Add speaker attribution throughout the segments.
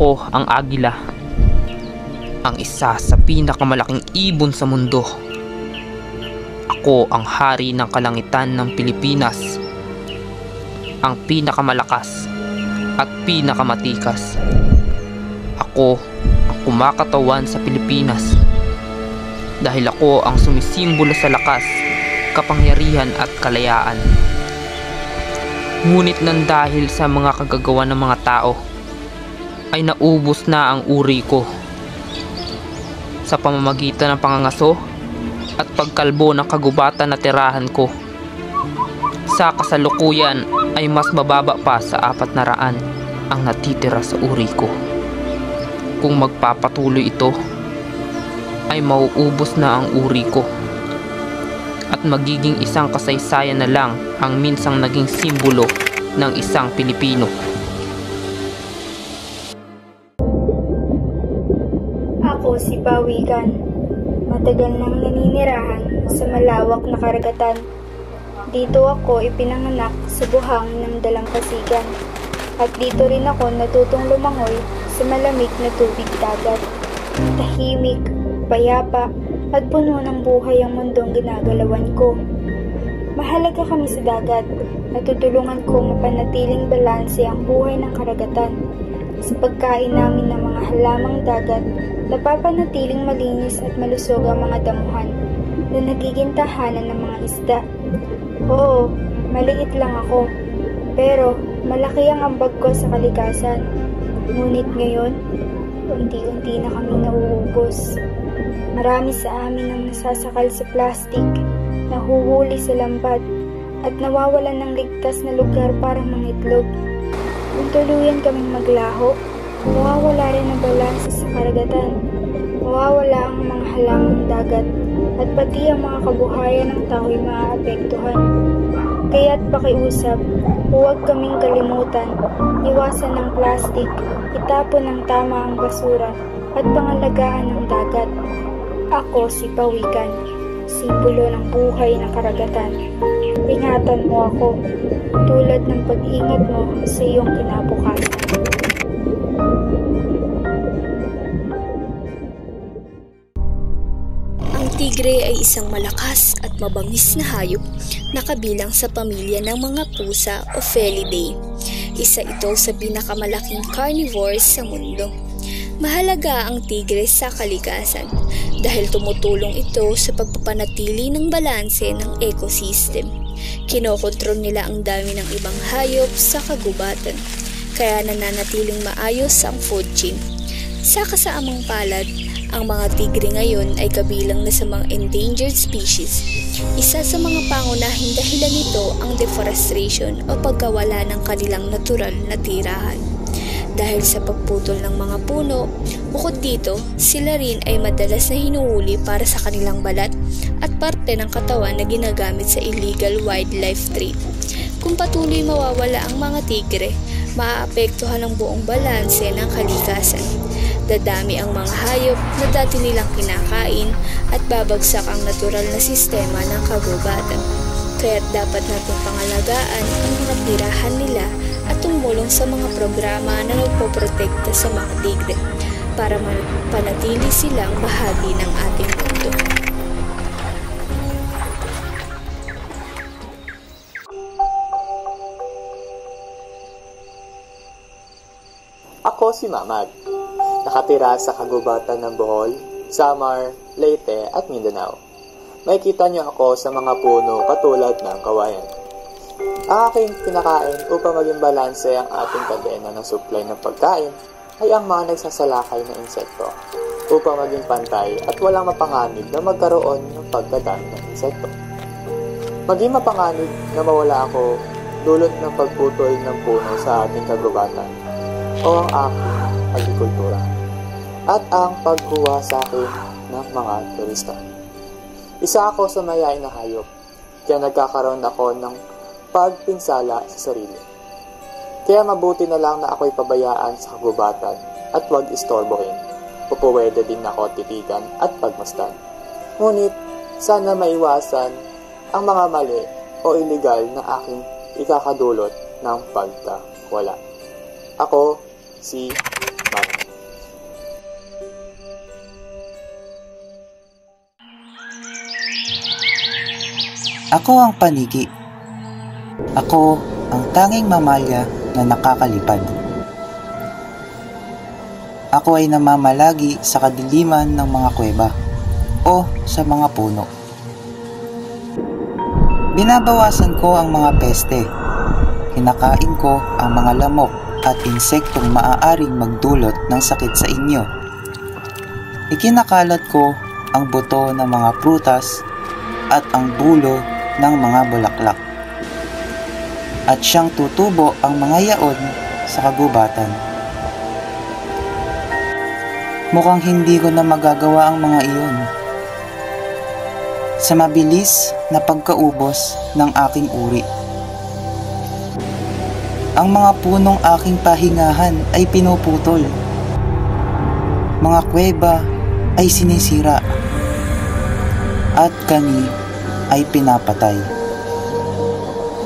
Speaker 1: Ako ang agila, ang isa sa pinakamalaking ibon sa mundo. Ako ang hari ng kalangitan ng Pilipinas, ang pinakamalakas at pinakamatikas. Ako ang kumakatawan sa Pilipinas dahil ako ang sumisimbolo sa lakas, kapangyarihan at kalayaan. Ngunit nang dahil sa mga kagagawa ng mga tao ay naubos na ang uri ko sa pamamagitan ng pangangaso at pagkalbo ng kagubatan na tirahan ko. Sa kasalukuyan ay mas mababa pa sa 400 ang natitira sa uri ko. Kung magpapatuloy ito ay mauubos na ang uri ko at magiging isang kasaysayan na lang ang minsang naging simbolo ng isang Pilipino.
Speaker 2: Ako si Pawikan, matagal nang naninirahan sa malawak na karagatan. Dito ako ipinanganak sa buhangin ng dalampasigan at dito rin ako natutong lumangoy sa malamig na tubig dagat. Tahimik, payapa at puno ng buhay ang mundong ginagalawan ko. Mahalaga kami sa dagat, natutulungan ko mapanatiling balanse ang buhay ng karagatan. Sa pagkain namin ng mga halamang dagat, napapanatiling malinis at malusog ang mga damuhan na nagiging tahanan ng mga isda. Oo, maliit lang ako, pero malaki ang ambag ko sa kalikasan. Ngunit ngayon, unti-unti na kami nauubos. Marami sa amin ang nasasakal sa plastik, nahuhuli sa lambat, at nawawalan ng ligtas na lugar para mga itlog. Kung tuluyan kaming maglaho, mawawala rin ang balanse sa karagatan. Mawawala ang mga halamang dagat, at pati ang mga kabuhayan ng tao'y maaapektuhan. Kaya't pakiusap, huwag kaming kalimutan, iwasan ng plastik, itapon ng tama ang basura, at pangalagaan ng dagat. Ako si Pawikan, simbolo ng buhay ng karagatan. Ingatan mo ako, tulad ng pag-ingat mo sa iyong kinabukasan.
Speaker 3: Ang tigre ay isang malakas at mabangis na hayop na kabilang sa pamilya ng mga pusa o Felidae. Isa ito sa pinakamalaking carnivores sa mundo. Mahalaga ang tigre sa kalikasan dahil tumutulong ito sa pagpapanatili ng balanse ng ecosystem. Kinokontrol nila ang dami ng ibang hayop sa kagubatan, kaya nananatiling maayos ang food chain. Sa kasaamang palad, ang mga tigre ngayon ay kabilang na sa mga endangered species. Isa sa mga pangunahing dahilan nito ang deforestation o pagkawala ng kanilang natural na tirahan. Dahil sa pagputol ng mga puno, bukod dito, sila rin ay madalas na hinuhuli para sa kanilang balat at parte ng katawan na ginagamit sa illegal wildlife trade. Kung patuloy mawawala ang mga tigre, maaapektuhan ang buong balanse ng kalikasan. Dadami ang mga hayop na dati nilang kinakain at babagsak ang natural na sistema ng kagubatan. Kaya't dapat natin pangalagaan ang mga tirahan nila at tumulong sa mga programa na nagpoprotekta sa mga tigre para panatili silang bahagi ng ating mundo.
Speaker 4: Ako si Mamad, nakatira sa kagubatan ng Bohol, Samar, Leyte at Mindanao. Makikita niyo ako sa mga puno katulad ng kawayan. Ang aking kinakain upang maging balanse ang ating kadena ng supply ng pagkain ay ang mga nagsasalakay na insekto upang maging pantay at walang mapanganib na magkaroon ng pagdadami ng insekto. Maging mapanganib na mawala ako dulot ng pagputol ng puno sa ating kagubatan o ang aking agrikultura at ang pagkuha sa akin ng mga turista. Isa ako sa mayayain na hayop, kaya nagkakaroon ako ng pagpinsala sa sarili. Kaya mabuti na lang na ako'y pabayaan sa kagubatan at huwag istorbohin. Pupuwede din ako titigan at pagmasdan. Ngunit, sana maiwasan ang mga mali o illegal na aking ikakadulot ng pagkawala. Ako, si Mami.
Speaker 5: Ako ang paniki. Ako ang tanging mamalya na nakakalipad. Ako ay namamalagi sa kadiliman ng mga kuweba o sa mga puno. Binabawasan ko ang mga peste. Kinakain ko ang mga lamok at insektong maaaring magdulot ng sakit sa inyo. Ikinakalat ko ang buto ng mga prutas at ang dulo ng mga bulaklak. At siyang tutubo ang mga yaon sa kagubatan. Mukhang hindi ko na magagawa ang mga iyon. Sa mabilis na pagkaubos ng aking uri. Ang mga punong aking pahingahan ay pinuputol. Mga kuweba ay sinisira. At kami ay pinapatay.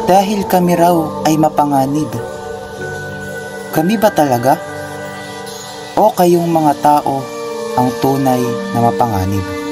Speaker 5: Dahil kami raw ay mapanganib. Kami ba talaga? O kayong mga tao ang tunay na mapanganib?